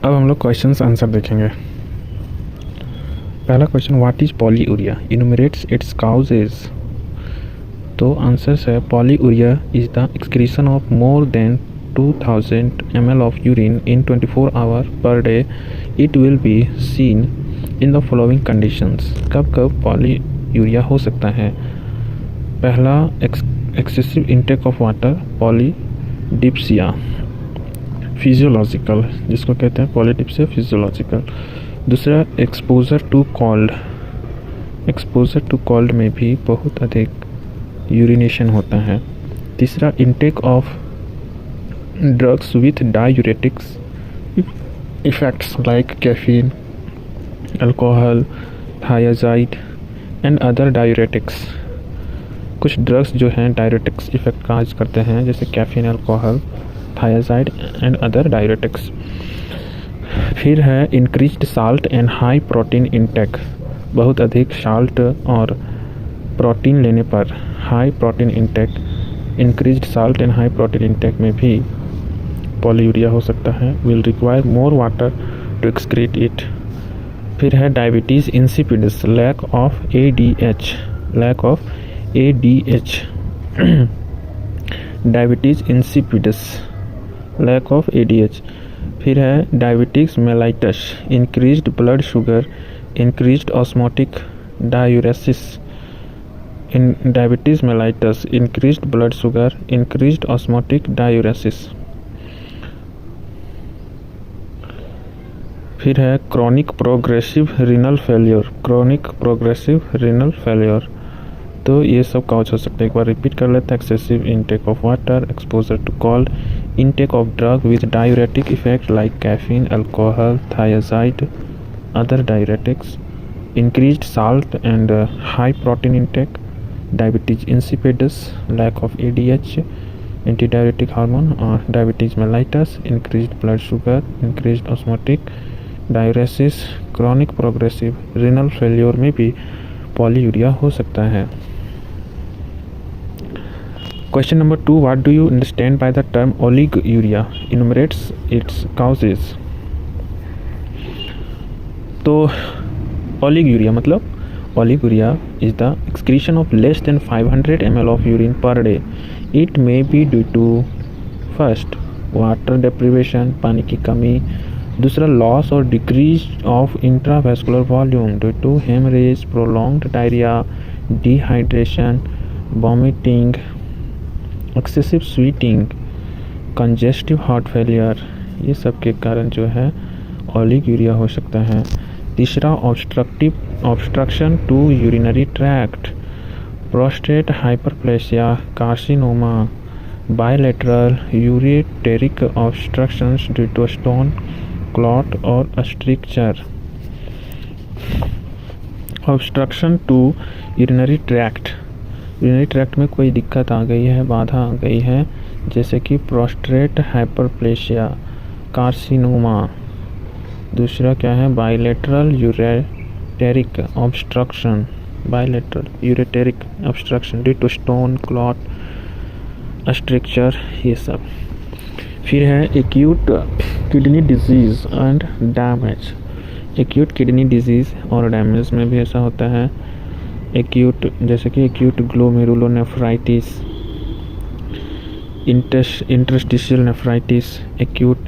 अब हम लोग क्वेश्चंस आंसर देखेंगे। पहला question, what is polyuria, enumerates its causes. तो आंसर्स है polyuria is the excretion of more than 2000 ml of urine in 24 hours per day. It will be seen in the following conditions. कब कब polyuria हो सकता है? पहला, excessive intake of water, polydipsia physiological, जिसको कहते हैं पॉलीडिप्सिया फिजियोलॉजिकल। दूसरा, एक्सपोजर टू कोल्ड में भी बहुत अधिक यूरिनेशन होता है। तीसरा, intake of drugs with diuretics effects like caffeine, alcohol, thiazide and other diuretics. कुछ ड्रग्स जो हैं डायूरेटिक्स इफेक्ट काज करते हैं, जैसे caffeine, alcohol, thiazide and other diuretics. फिर है increased salt and high protein intake, बहुत अधिक साल्ट और प्रोटीन लेने पर high protein intake, increased salt and high protein intake में भी पॉलीयूरिया हो सकता है। Will require more water to excrete it. फिर है diabetes insipidus, lack of ADH, diabetes insipidus, lack of ADH। फिर है diabetics mellitus, increased blood sugar, increased osmotic diuresis. In diabetes mellitus, increased blood sugar, increased osmotic diuresis. फिर है chronic progressive renal failure, तो ये सब cause हो सकता है। एक बार रिपीट कर लेते हैं। Excessive intake of water, exposure to cold, intake of drug with diuretic effect like caffeine, alcohol, thiazide, other diuretics, increased salt and high protein intake, diabetes insipidus, lack of ADH, anti diuretic hormone, और diabetes mellitus, increased blood sugar, increased osmotic diuresis, chronic progressive renal failure में भी polyuria हो सकता है। Question number 2, what do you understand by the term oliguria, enumerates its causes. तो oliguria मतलब Oliguria is the excretion of less than 500 ml of urine per day. It may be due to first water deprivation, पानी की कमी, दूसरा loss or decrease of intravascular volume due to hemorrhage, prolonged diarrhea, dehydration, vomiting, excessive sweating, congestive heart failure, ये सब के कारण जो है ओलिगोयूरिया हो सकता है। तीसरा, obstruction to urinary tract, prostate hyperplasia, carcinoma, bilateral ureteric obstructions due to stone, clot और stricture. Obstruction to urinary tract में कोई दिक्कत आ गई है, बाधा आ गई है, जैसे कि प्रोस्टेट हाइपरप्लेसिया, कार्सिनोमा। दूसरा क्या है, bilateral ureteric obstruction due to stone, clot, structure, ये सब। फिर है acute kidney disease and damage. Acute kidney disease और डैमेज में भी ऐसा होता है। एक्यूट जैसे कि acute glomerulonephritis, interstitial nephritis, acute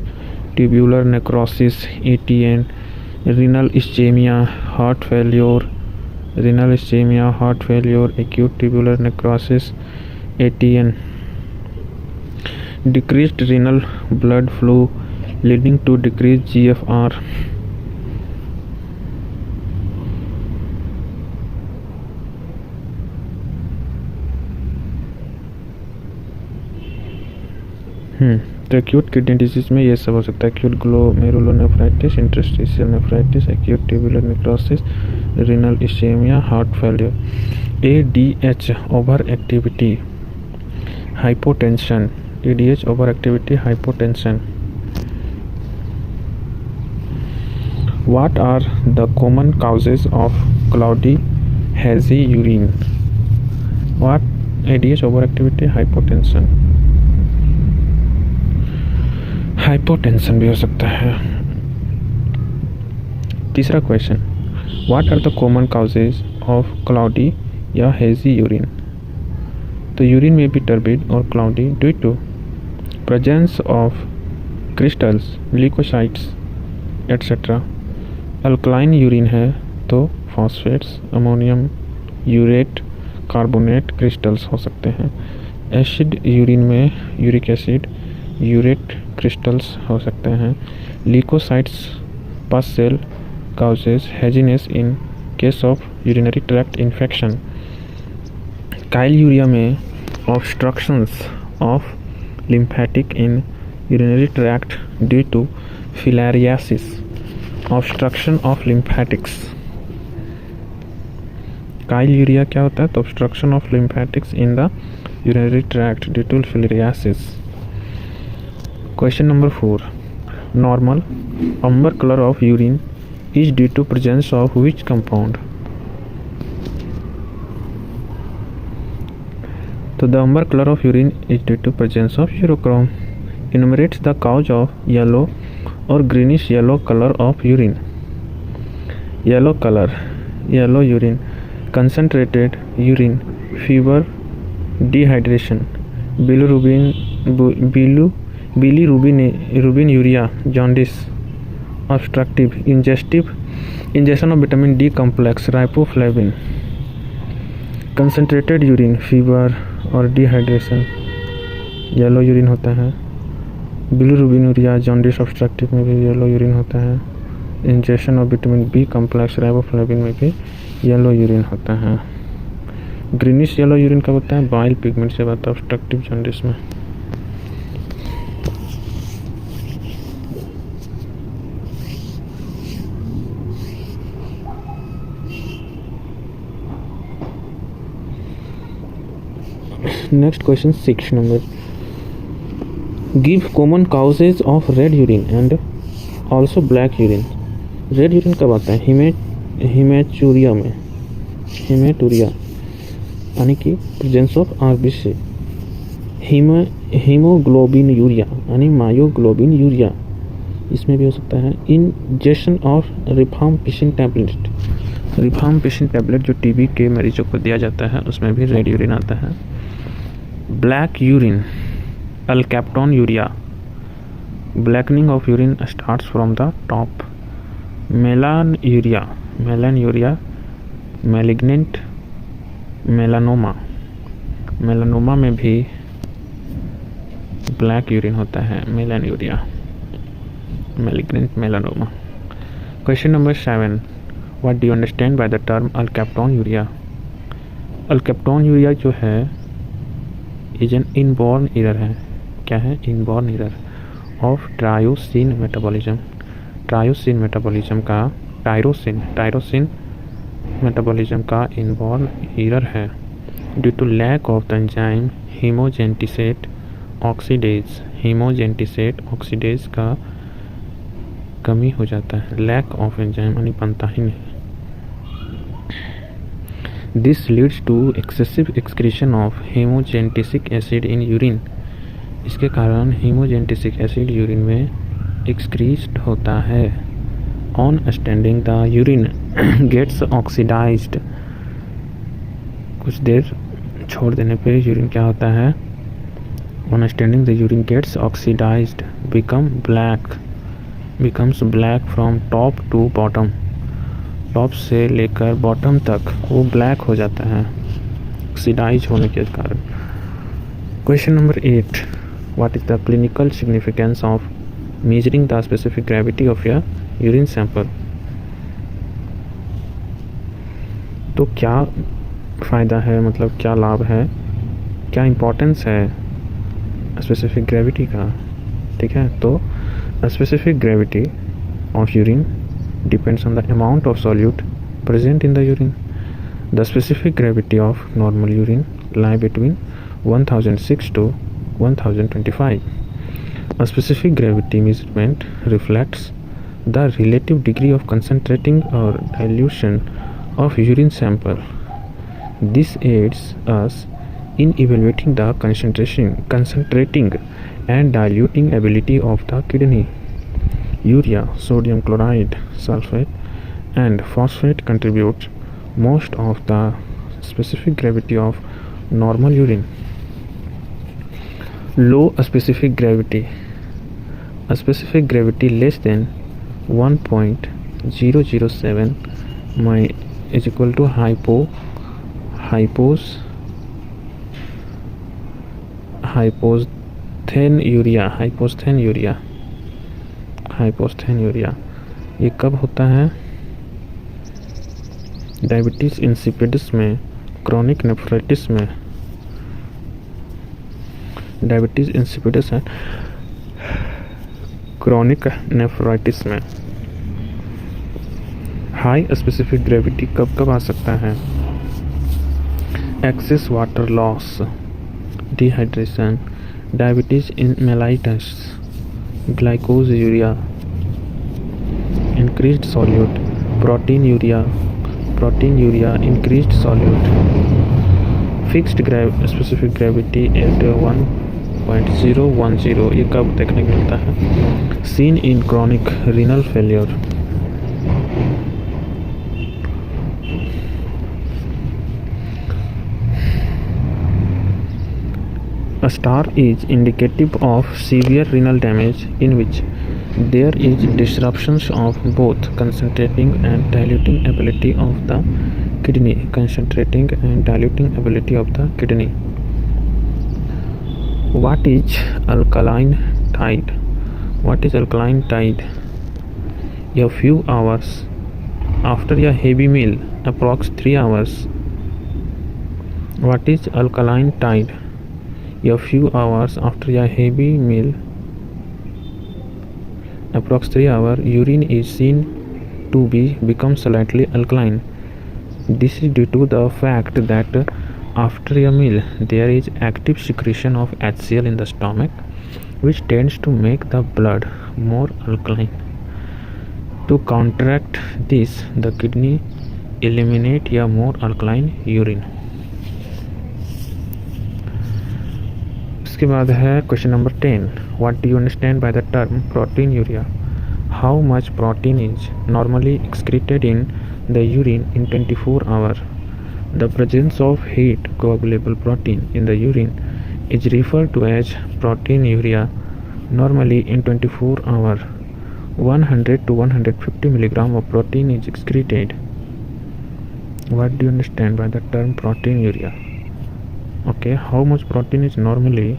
tubular necrosis, ATN, renal ischemia, heart failure, acute tubular necrosis, ATN, decreased renal blood flow leading to decreased GFR, तो acute kidney disease में ये सब हो सकता है। Acute glomerulonephritis, interstitial nephritis, acute tubular necrosis, renal ischemia, heart failure. ADH over activity, hypotension, ADH over activity, hypotension. What are the common causes of cloudy hazy urine? What? ADH overactivity, hypotension। Hypotension भी हो सकता है। तीसरा question, what are the common causes of cloudy या hazy urine? तो urine में भी turbid और cloudy due to presence of crystals, leukocytes etcetera. Alkaline urine है तो phosphates, ammonium urate, carbonate crystals हो सकते हैं। एसिड यूरिन में यूरिक एसिड, यूरेट क्रिस्टल्स हो सकते हैं। Leukocytes pus cell causes haziness in case of urinary tract infection. Kyle urea में obstructions of lymphatic in urinary tract due to filariasis. Obstruction of lymphatics, chyluria क्या होता है? तो obstruction of lymphatics in the urinary tract due to filariasis. Question number 4, normal amber colour of urine is due to presence of which compound? So the amber color of urine is due to presence of urochrome. Enumerates the cause of yellow or greenish yellow color of urine. Yellow color, yellow urine, concentrated urine, fever, dehydration, bilirubinuria, jaundice. Obstructive, ingestion of vitamin D complex, riboflavin. Concentrated urine, fever और dehydration, yellow urine होता है। बिलिरुबिनुरिया, jaundice, obstructive में भी yellow urine होता है। Injection of vitamin B complex, riboflavin में भी yellow urine होता है। ग्रीनिश येलो यूरिन कब होता है? बाइल पिगमेंट से होता है ऑब्स्ट्रक्टिव जॉन्डिस में। Next question 6 number, give common causes of red urine and also black urine. Red urine कब आता है? हिमेटूरिया में, हिमेटूरिया यानी कि presence of RBC. Haemoglobin urea यानी मायोग्लोबिन यूरिया, इसमें भी हो सकता है। Injection of rifampicin tablet, rifampicin tablet जो टीबी के मरीजों को दिया जाता है उसमें भी रेड यूरिन आता है। Black urine, alkaptonuria, blackening of urine starts from the top. Melanuria, malignant melanoma, melanoma में भी ब्लैक यूरिन होता है। Melanuria, malignant melanoma. Question number 7, what do you understand by the term alkaptonuria? Alkaptonuria जो है is an inborn error है। क्या है? Inborn error of tyrosine metabolism. Tyrosine metabolism का टायरोसिन मेटाबॉलिज्म का inborn error है due to lack of the enzyme homogentisate oxidase. Homogentisate oxidase का कमी हो जाता है। लैक ऑफ एंजाइम यानी बनता ही नहीं। This leads to excessive excretion of hemogentic acid in urine. इसके कारण hemogentic acid यूरिन में excreted होता है। On standing the urine gets oxidized. कुछ देर छोड़ देने पे यूरिन क्या होता है? On standing the urine gets oxidized, becomes black from top to bottom. Top से लेकर बॉटम तक वो ब्लैक हो जाता है ऑक्सीडाइज होने के कारण। Question number 8, what is the clinical significance of measuring the specific gravity of your urine sample? तो क्या फ़ायदा है, मतलब क्या लाभ है, क्या इम्पोर्टेंस है स्पेसिफिक ग्रेविटी का? ठीक है, तो specific gravity of urine depends on the amount of solute present in the urine. The specific gravity of normal urine lie between 1006 to 1025. A specific gravity measurement reflects the relative degree of concentrating or dilution of urine sample. This aids us in evaluating the concentrating and diluting ability of the kidney. Urea, sodium chloride, sulfate and phosphate contributes most of the specific gravity of normal urine. Low specific gravity, a specific gravity less than 1.007 is equal to hyposthenuria. ये कब होता है? Diabetes insipidus में, chronic nephritis में, diabetes insipidus है chronic nephritis में। High specific gravity कब कब आ सकता है? Excess water loss, dehydration, diabetes in mellitus, glycosuria, increased solute, proteinuria, increased solute, fixed specific gravity at 1.010। ये कब देखने को मिलता है? Seen in chronic renal failure. A star is indicative of severe renal damage in which there is disruptions of both concentrating and diluting ability of the kidney. What is alkaline tide? A few hours after a heavy meal, approx 3 hours. What is alkaline tide? A few hours after a heavy meal, approx 3 hours, urine is seen to become slightly alkaline. This is due to the fact that after a meal there is active secretion of HCl in the stomach, which tends to make the blood more alkaline. To counteract this, the kidney eliminate a more alkaline urine. इसके बाद है question number 10. What do you understand by the term proteinuria? How much protein is normally excreted in the urine in 24 hour? The presence of heat कोagulable protein in the urine is referred to as protein urea. Normally in 24 hours 100 to 150 milligram of protein is excreted. What do you understand by the term protein urea? Okay, how much protein is normally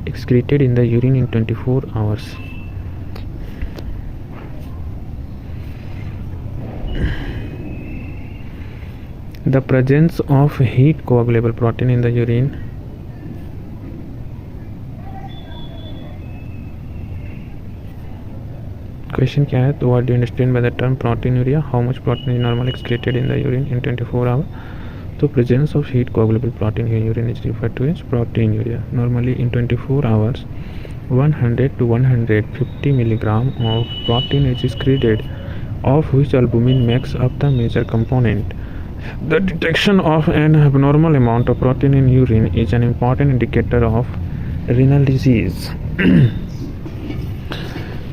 excreted in the urine in 24 hours? The presence of heat coagulable protein in the urine question क्या है? तो what do you understand by the term proteinuria? How much protein is normally excreted in the urine in 24 hour? तो presence of heat coagulable protein in urine is referred to as protein urea. Normally in 24 hours 100 to 150 milligram of protein is excreted, of which albumin makes up the major component. The detection of an abnormal amount of protein in urine is an important indicator of renal disease.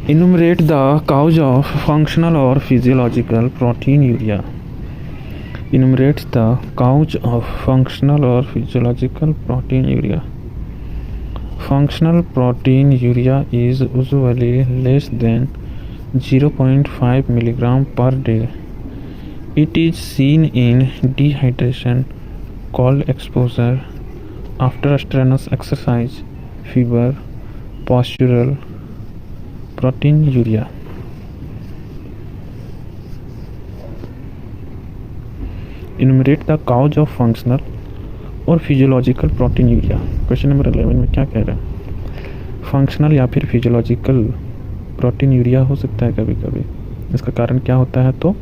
Enumerate the cause of functional or physiological protein urea. Enumerates the cause of functional or physiological protein urea. Functional protein urea is usually less than 0.5 milligram per day. It is seen in dehydration, cold exposure, after strenuous exercise, fever, postural. Protein urea. Enumerate the cause of functional और physiological protein urea. Question number 11 में क्या कह रहा है? Functional या फिर physiological protein urea हो सकता है कभी कभी। इसका कारण क्या होता है? तो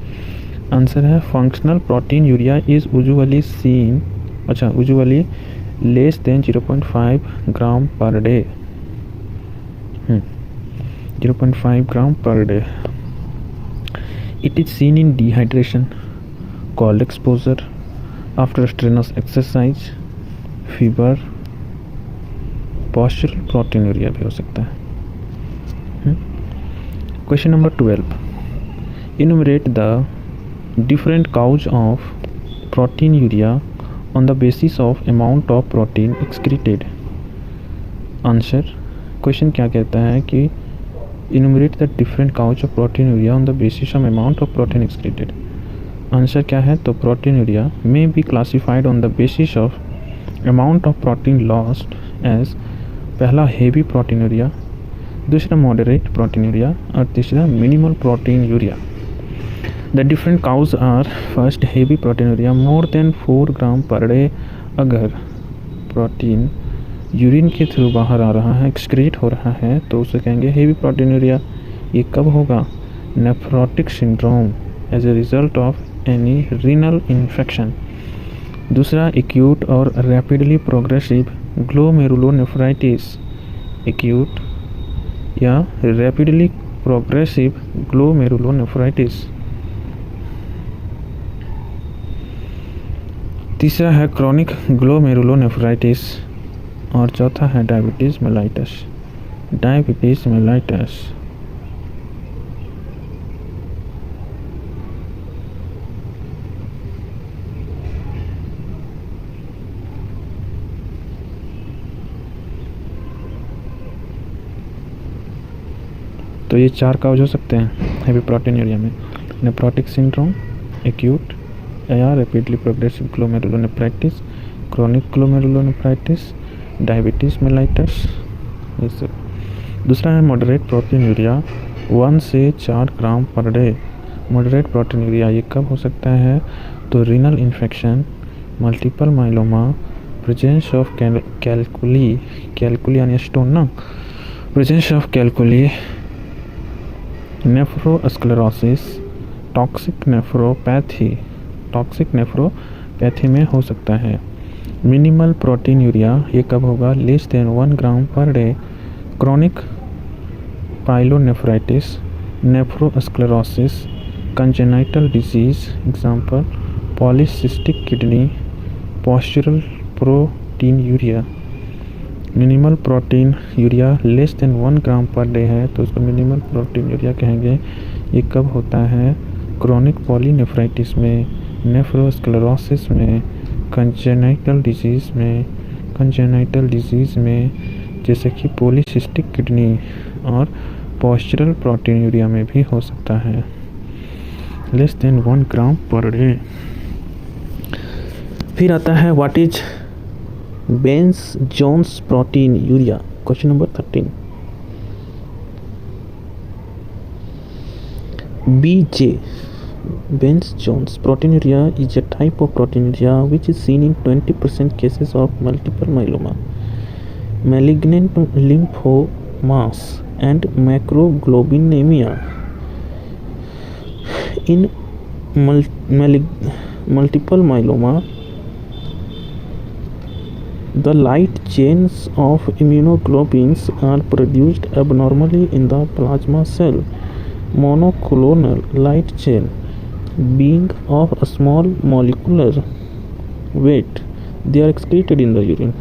आंसर है functional protein urea is usually less than 0.5 gram per day. 0.5 gram per day. It is seen in dehydration, cold exposure, after strenuous exercise, fever, postural proteinuria भी हो सकता है. Question number 12. Enumerate the different cause of proteinuria on the basis of amount of protein excreted. Answer question क्या कहता है कि enumerate the different cause of proteinuria on the basis of amount of protein excreted. Answer क्या है? तो proteinuria may be classified on the basis of amount of protein lost as पहला heavy proteinuria, दूसरा moderate proteinuria और तीसरा minimal proteinuria. The different causes are first heavy proteinuria more than 4 gram per day. अगर protein urine के through बाहर आ रहा है, excrete हो रहा है, तो उसे कहेंगे हेवी प्रोटीनुरिया. ये कब होगा? Nephrotic syndrome as a result of any renal infection. दूसरा एक्यूट और रैपिडली प्रोग्रेसिव ग्लोमेरुलोनेफ्राइटिस. एक्यूट या रैपिडली प्रोग्रेसिव ग्लोमेरुलोनेफ्राइटिस. तीसरा है क्रॉनिक ग्लोमेरुलोनेफ्राइटिस और चौथा है डायबिटीज़ मेलाइटस. Diabetes mellitus. तो ये 4 काउज हो सकते हैं हेवी प्रोटीनुरिया में. नेफ्रोटिक सिंड्रोम, एक्यूट या rapidly progressive glomerulonephritis, chronic glomerulonephritis, diabetes mellitus. दूसरा है मॉडरेट प्रोटीनुरिया 1 से 4 ग्राम पर डे. मॉडरेट प्रोटीनुरिया ये कब हो सकता है? तो renal infection, multiple myeloma, presence of calculi यानी स्टोन ना, presence of calculi, nephrosclerosis, toxic nephropathy में हो सकता है. मिनिमल प्रोटीनुरिया ये कब होगा? Less than 1 gram per day. Chronic pyelonephritis, nephrosclerosis, congenital disease example polycystic kidney, postural proteinuria. Minimal proteinuria less than 1 gram per day है तो उसको मिनिमल प्रोटीन यूरिया कहेंगे. ये कब होता है? क्रॉनिक पॉलीनेफ्राइटिस में, नेफ्रोस्क्लेरोसिस में, कंजेनाइटल डिजीज़ में जैसे कि पॉलीसिस्टिक किडनी और पोस्चरल प्रोटीनुरिया में भी हो सकता है. Less than 1 gram per day. फिर आता है what is Bence Jones proteinuria. Question number 13. BJ Benz-Jones proteinuria is a type of proteinuria which is seen in 20% cases of multiple myeloma, malignant lymphomas and macroglobulinemia. In multiple myeloma, the light chains of immunoglobulins are produced abnormally in the plasma cell. Monoclonal light chain being of a small molecular weight, they are excreted in the urine.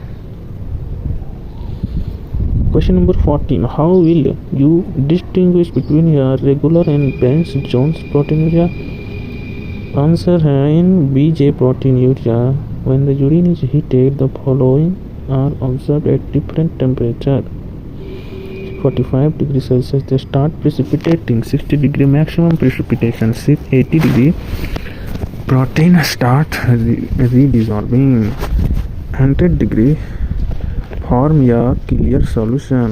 Question number 14. How will you distinguish between a regular and Benz-Jones proteinuria? Answer है in BJ proteinuria. When the urine is heated, the following are observed at different temperature. 45 degrees Celsius they start precipitating. 60 degree maximum precipitation. 80 degree protein start redissolving. 100 degree form या clear solution.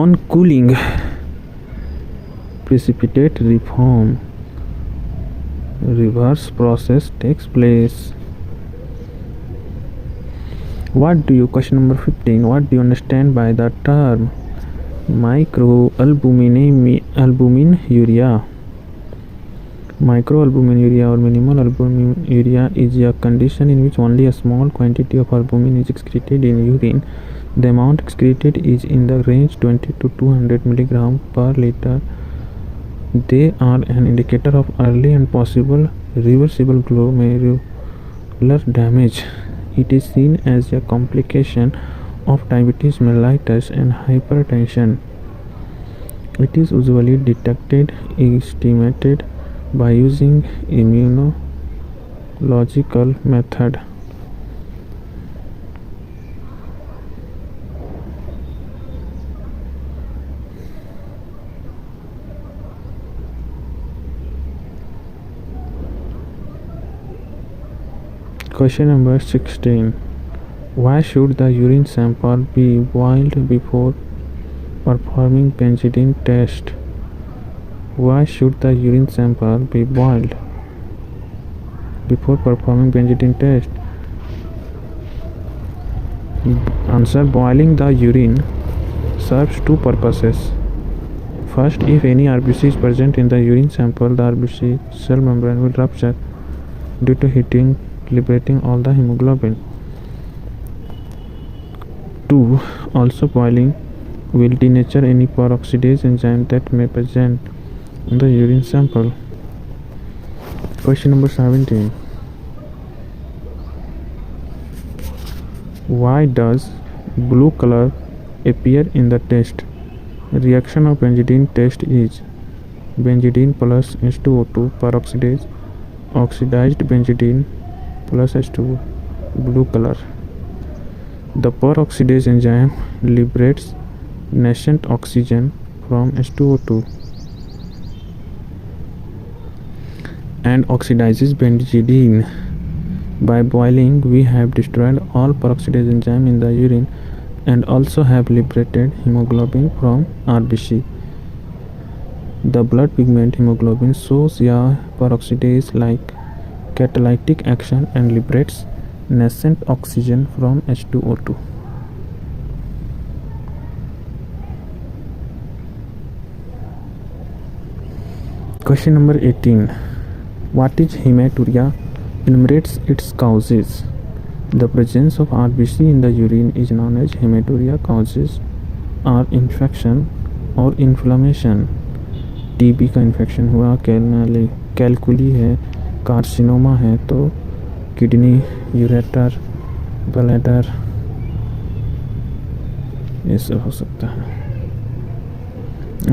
On cooling, precipitate reform. Reverse process takes place. Question number 15. What do you understand by the term microalbuminuria? Microalbuminuria or minimal albuminuria is a condition in which only a small quantity of albumin is excreted in urine. The amount excreted is in the range 20 to 200 mg per liter. They are an indicator of early and possible reversible glomerular damage. It is seen as a complication of diabetes mellitus and hypertension. It is usually detected, estimated by using immunological method. Question number 16. Why should the urine sample be boiled before performing benzidine test? Why should the urine sample be boiled before performing benzidine test? Answer: boiling the urine serves two purposes. First, if any RBC is present in the urine sample, the RBC cell membrane will rupture due to heating, liberating all the hemoglobin. 2. Also, boiling will denature any peroxidase enzyme that may present in the urine sample. Question number 17. Why does blue color appear in the test? Reaction of benzidine test is benzidine plus H2O2 peroxidase, oxidized benzidine plus H2O, blue color. The peroxidase enzyme liberates nascent oxygen from H2O2 and oxidizes benzidine. By boiling, we have destroyed all peroxidase enzyme in the urine and also have liberated hemoglobin from RBC. The blood pigment hemoglobin shows a peroxidase like catalytic action and liberates nascent oxygen from H2O2. Question number 18. What is hematuria? Enumerates its causes. The presence of RBC in the urine is known as hematuria. Causes are infection और inflammation. TB का infection हुआ, calculi है, carcinoma है तो kidney, ureter, bladder, ये सब हो सकता है.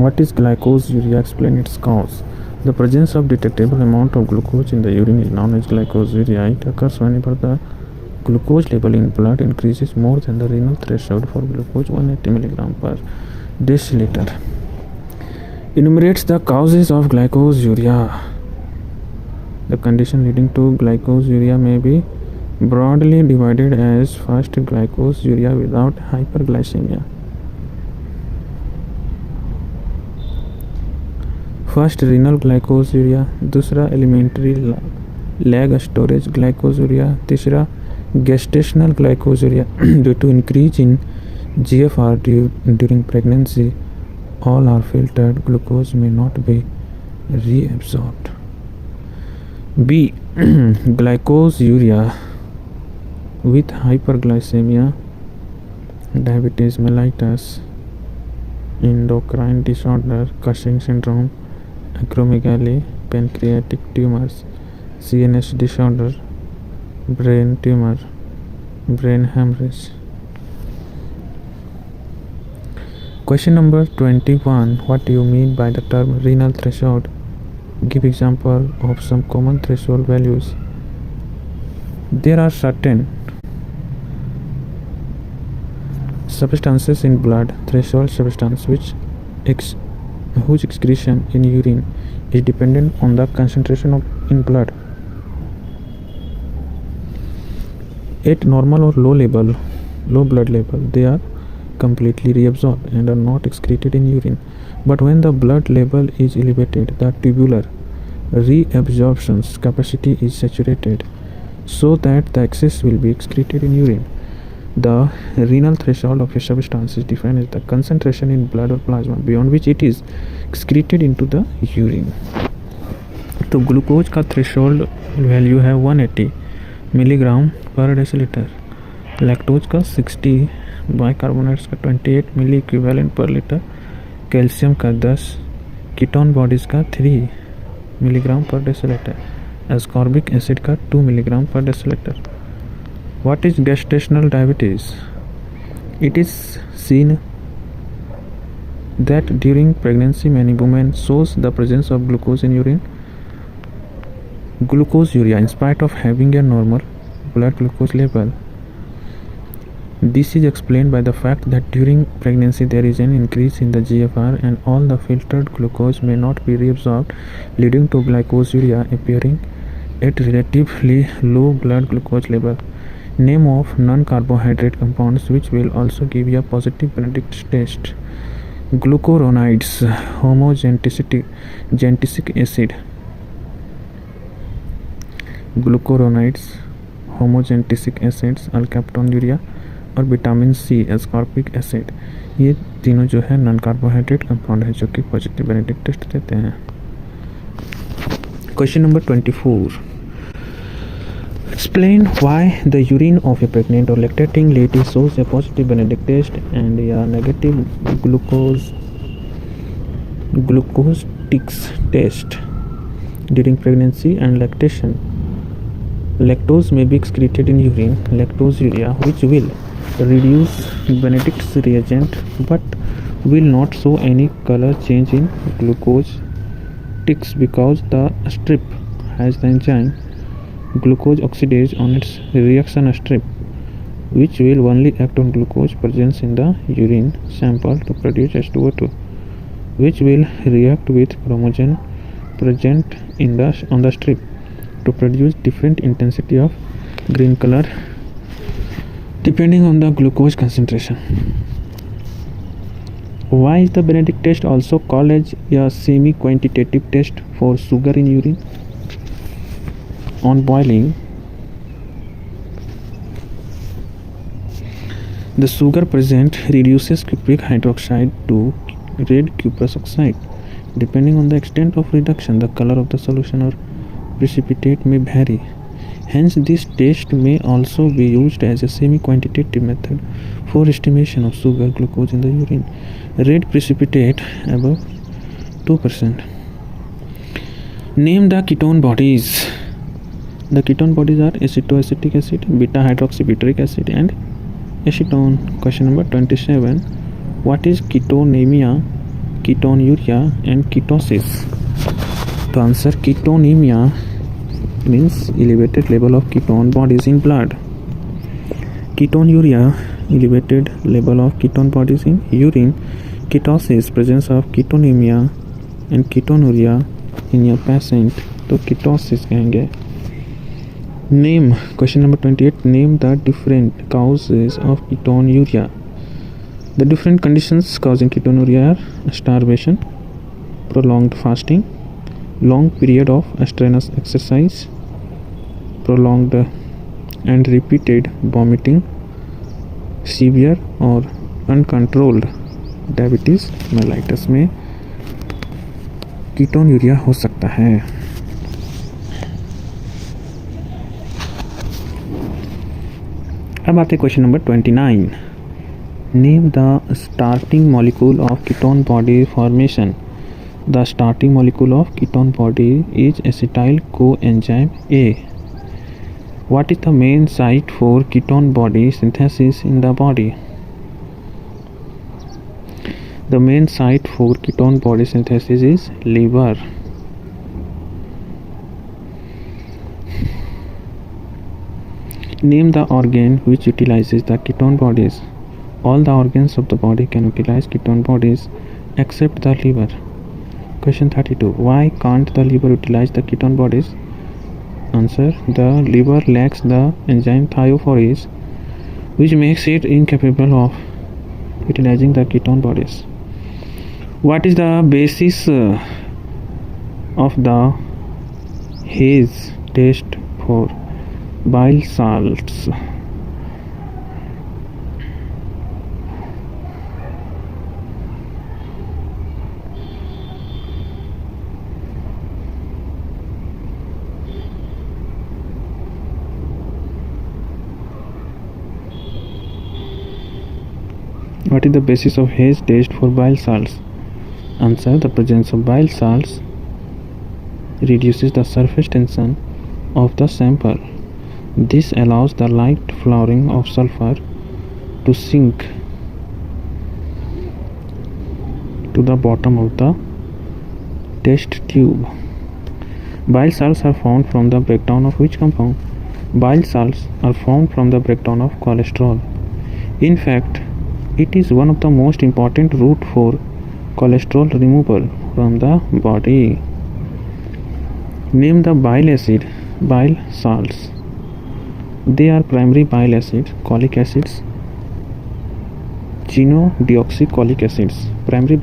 What is glycosuria? Explain its cause. The presence of detectable amount of glucose in the urine is known as glycosuria. It occurs whenever the glucose level in blood increases more than the renal threshold for glucose 180 mg per deciliter. Enumerates the causes of glycosuria. The condition leading to glycosuria may be broadly divided as: first, glycosuria without hyperglycemia. First renal glycosuria, दूसरा alimentary lag storage glycosuria, तीसरा gestational glycosuria due to increase in GFR during pregnancy. All are filtered. Glucose may not be reabsorbed. B. Glycosuria with hyperglycemia, diabetes mellitus, endocrine disorder, Cushing syndrome, acromegaly, pancreatic tumors, CNS disorder, brain tumor, brain hemorrhage. Question number 21. What do you mean by the term renal threshold? Give example of some common threshold values. There are certain substances in blood, threshold substance, whose excretion in urine is dependent on the concentration in blood. At normal or low blood level, they are completely reabsorbed and are not excreted in urine. But when the blood level is elevated, the tubular reabsorption capacity is saturated, so that the excess will be excreted in urine. The renal threshold of a substance is defined as the concentration in blood or plasma beyond which it is excreted into the urine. तो glucose का threshold value है 180 milligram पर decilitre, lactose का 60, bicarbonates का 28 मिली equivalent पर litre, calcium का 10, ketone bodies का 3 milligram पर डेसीलीटर, एस्कॉर्बिक एसिड का 2 मिलीग्राम पर decilitre. What is gestational diabetes? It is seen that during pregnancy many women shows the presence of glucose in urine. Glucosuria in spite of having a normal blood glucose level. This is explained by the fact that during pregnancy there is an increase in the GFR and all the filtered glucose may not be reabsorbed, leading to glycosuria appearing at relatively low blood glucose level. Name of non-carbohydrate compounds which will also give you a positive Benedict test. Glucuronides, homogentisic acid. Glucuronides, homogentisic acids, अल्काप्टोन्यूरिया और vitamin C ascorbic acid, ये तीनों जो है non carbohydrate compound है जो कि positive Benedict test देते हैं. Question number 24. Explain why the urine of a pregnant or lactating lady shows a positive Benedict test and a negative glucose test during pregnancy and lactation. Lactose may be excreted in urine, lactosuria, which will reduce Benedict's reagent but will not show any color change in glucose ticks because the strip has the enzyme glucose oxidase on its reaction strip, which will only act on glucose presence in the urine sample to produce H2O2, which will react with chromogen present on the strip to produce different intensity of green color depending on the glucose concentration. Why is the Benedict test also called as a semi-quantitative test for sugar in urine? On boiling, the sugar present reduces cupric hydroxide to red cuprous oxide. Depending on the extent of reduction, the color of the solution or precipitate may vary. Hence, this test may also be used as a semi-quantitative method for estimation of sugar glucose in the urine. Red precipitate above 2%. Name the ketone bodies. The ketone bodies are acetoacetic acid, beta-hydroxybutyric acid and acetone. Question number 27. What is ketonemia, ketonuria and ketosis? To answer, ketonemia means elevated level of ketone bodies in blood. Ketonuria, elevated level of ketone bodies in urine. Ketosis, presence of ketonemia and ketonuria in your patient. तो ketosis कहेंगे. Name, question number 28. Name the different causes of ketonuria. The different conditions causing ketonuria are starvation, prolonged fasting, long period of strenuous exercise, prolonged and repeated vomiting, severe or uncontrolled diabetes mellitus में ketonuria हो सकता है. अब आते question number 29. Name the starting molecule of ketone body formation. The starting molecule of ketone body is acetyl coenzyme A. What is the main site for ketone body synthesis in the body? The main site for ketone body synthesis is liver. Name the organ which utilizes the ketone bodies. All the organs of the body can utilize ketone bodies except the liver. Question 32. Why can't the liver utilize the ketone bodies? Answer. The liver lacks the enzyme thiophorase, which makes it incapable of utilizing the ketone bodies. What is the basis of the Hayes test for bile salts? What is the basis of Hayes test for bile salts? Answer. The presence of bile salts reduces the surface tension of the sample. This allows the light flowering of sulfur to sink to the bottom of the test tube. Bile salts are found from the breakdown of which compound? Bile salts are found from the breakdown of cholesterol. In fact, it is one of the most important route for cholesterol removal from the body. Name the bile salts. They are primary bile acids, cholic acids, chenodeoxycholic acids. Primary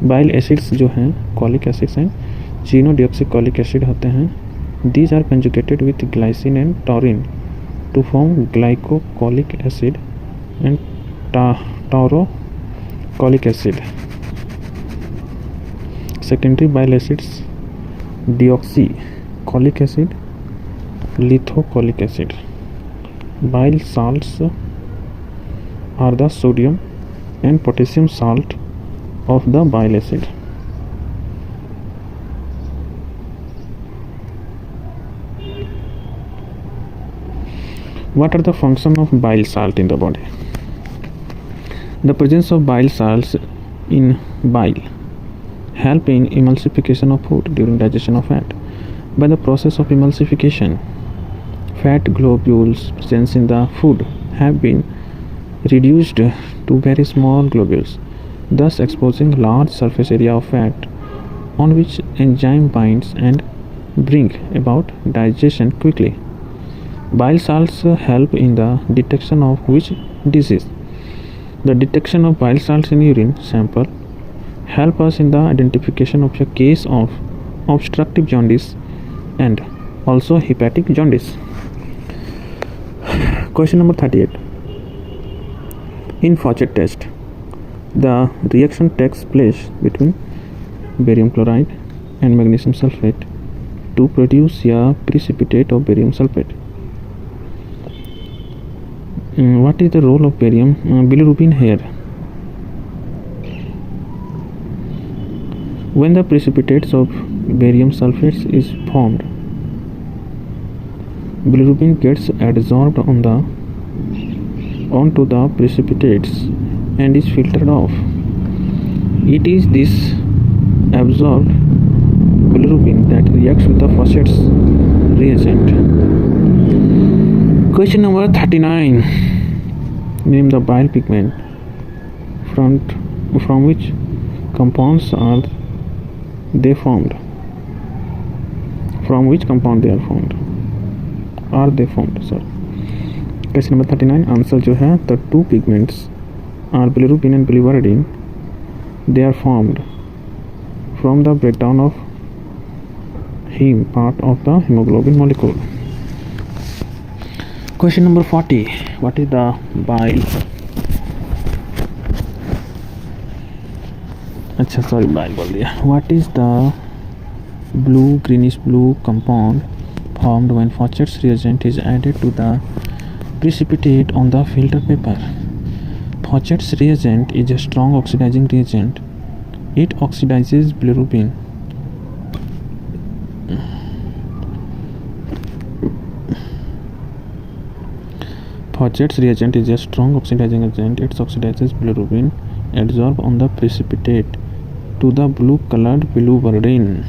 bile acids जो हैं colic acids हैं, chenodeoxycholic acid होते हैं. These are conjugated with glycine and taurine to form glycocholic acid and taurocholic acid. Secondary bile acids: deoxycholic acid, lithocholic acid. Bile salts are the sodium and potassium salt of the bile acid. What are the functions of bile salt in the body? The presence of bile salts in bile help in emulsification of food during digestion of fat. By the process of emulsification, fat globules present in the food have been reduced to very small globules, thus exposing large surface area of fat on which enzyme binds and bring about digestion quickly. Bile salts help in the detection of which disease? The detection of bile salts in urine sample help us in the identification of a case of obstructive jaundice and also hepatic jaundice. Question number 38. In Faucett test, the reaction takes place between barium chloride and magnesium sulfate to produce a precipitate of barium sulfate. What is the role of bilirubin here? When the precipitates of barium sulfates is formed, bilirubin gets adsorbed onto the precipitates and is filtered off. It is this absorbed bilirubin that reacts with the Faucett's reagent. Question number 39. Name the bile pigment from which compounds are they formed? From which compound they are formed? Are they formed? Sorry. Question number 39. Answer जो है, the two pigments are bilirubin and biliverdin. They are formed from the breakdown of heme, part of the hemoglobin molecule. Question number 40. What is the bile? अच्छा sorry bile बोल दिया. What is the greenish blue compound formed when Faucett's reagent is added to the precipitate on the filter paper? Faucett's reagent is a strong oxidizing reagent. It oxidizes bilirubin. Faucett's reagent is a strong oxidizing agent. It oxidizes bilirubin adsorbed on the precipitate to the blue colored biliverdin.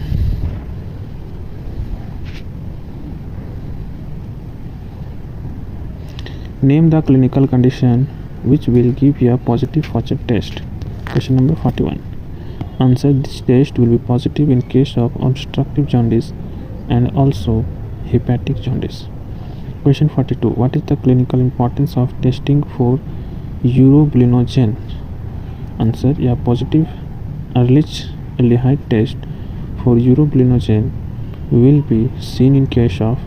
Name the clinical condition which will give you a positive Faucett test. Question number 41. Answer: this test will be positive in case of obstructive jaundice and also hepatic jaundice. Question 42. What is the clinical importance of testing for urobilinogen? Answer: a positive Ehrlich aldehyde test for urobilinogen will be seen in case of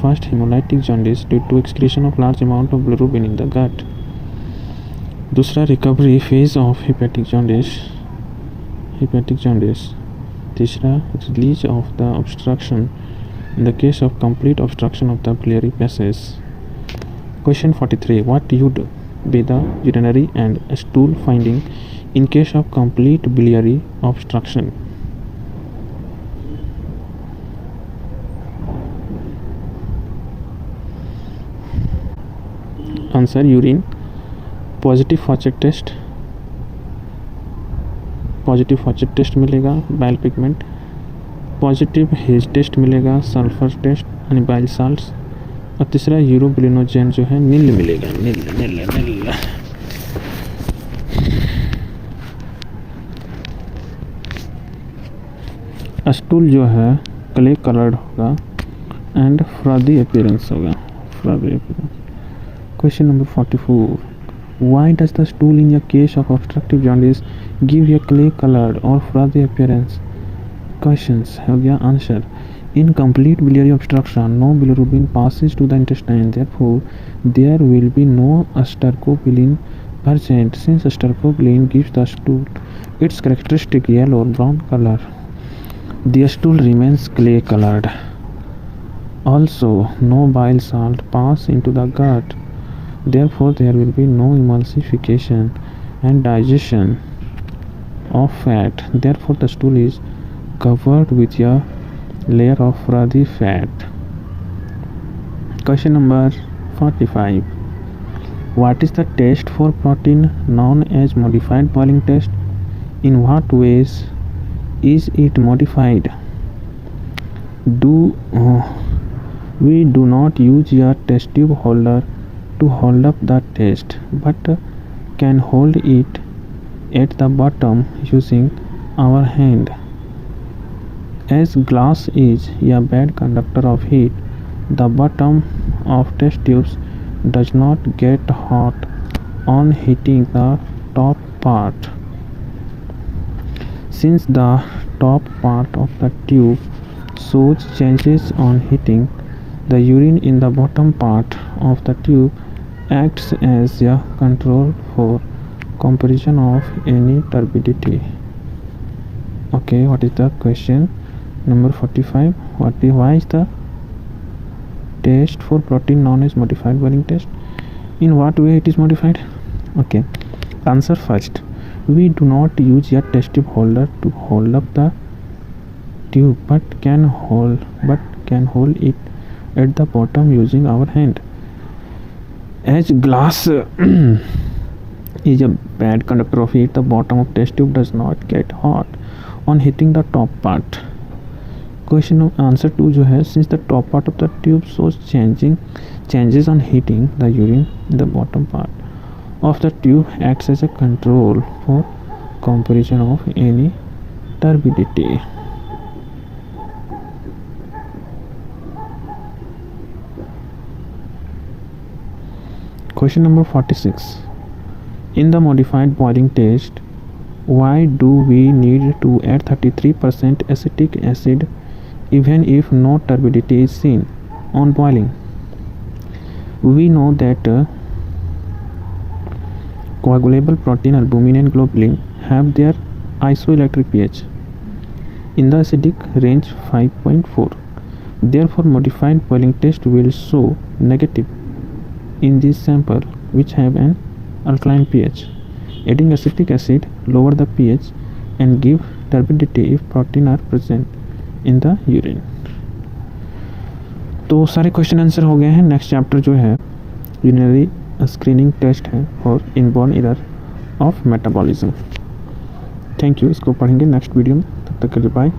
first hemolytic jaundice due to excretion of large amount of bilirubin in the gut. दूसरा recovery phase of hepatic jaundice. तीसरा release of the obstruction in the case of complete obstruction of the biliary passage. Question 43. What would be the urinary and stool finding in case of complete biliary obstruction? Answer: urine. Positive Faucett test. Positive Fouchet test मिलेगा, bile pigment, positive Hay's test मिलेगा, sulphur test यानी bile salts, और तीसरा urobilinogen जो है नील मिलेगा, नील नील नील। Stool जो है क्ले कलर्ड होगा एंड फ्रॉदी अपीयरेंस होगा, frothy appearance. Question number 44, why does the stool in the case of obstructive jaundice give a clay coloured और फ्रॉदी अपीयरेंस? क्वेश्चंस हो गया answer, in complete biliary obstruction no bilirubin passes to the intestine, therefore there will be no stercobilin present. Since stercobilin gives the stool its characteristic yellow or brown color, the stool remains clay colored. Also no bile salt pass into the gut, therefore there will be no emulsification and digestion of fat, therefore the stool is covered with a layer of frothy fat. Question number 45, what is the test for protein known as modified boiling test? In what ways is it modified? We do not use a test tube holder to hold up the test, but can hold it at the bottom using our hand. As glass is a bad conductor of heat, the bottom of test tubes does not get hot on hitting the top part. Since the top part of the tube shows changes on heating, the urine in the bottom part of the tube acts as a control for comparison of any turbidity. Okay, what is the question? Number 45, why is the test for protein known as modified boiling test? In what way it is modified? Okay, answer first, we do not use a test tube holder to hold up the tube, but can hold it at the bottom using our hand. As glass is a bad conductor of heat, the bottom of test tube does not get hot on hitting the top part. Question of answer 2 जो है, since the top part of the tube shows changes on heating, the urine in the bottom part of the tube acts as a control for comparison of any turbidity. Question number 46, in the modified boiling test, why do we need to add 33% acetic acid even if no turbidity is seen on boiling? We know that coagulable protein, albumin and globulin have their isoelectric pH in the acidic range 5.4. Therefore, modified boiling test will show negative in this sample which have an alkaline pH. Adding acetic acid lower the pH and give turbidity if protein are present in the urine. तो सारे question answer हो गए हैं। Next chapter जो है urinary screening test है और inborn error of metabolism. Thank you, इसको पढ़ेंगे नेक्स्ट वीडियो में। तब तक के लिए बाय।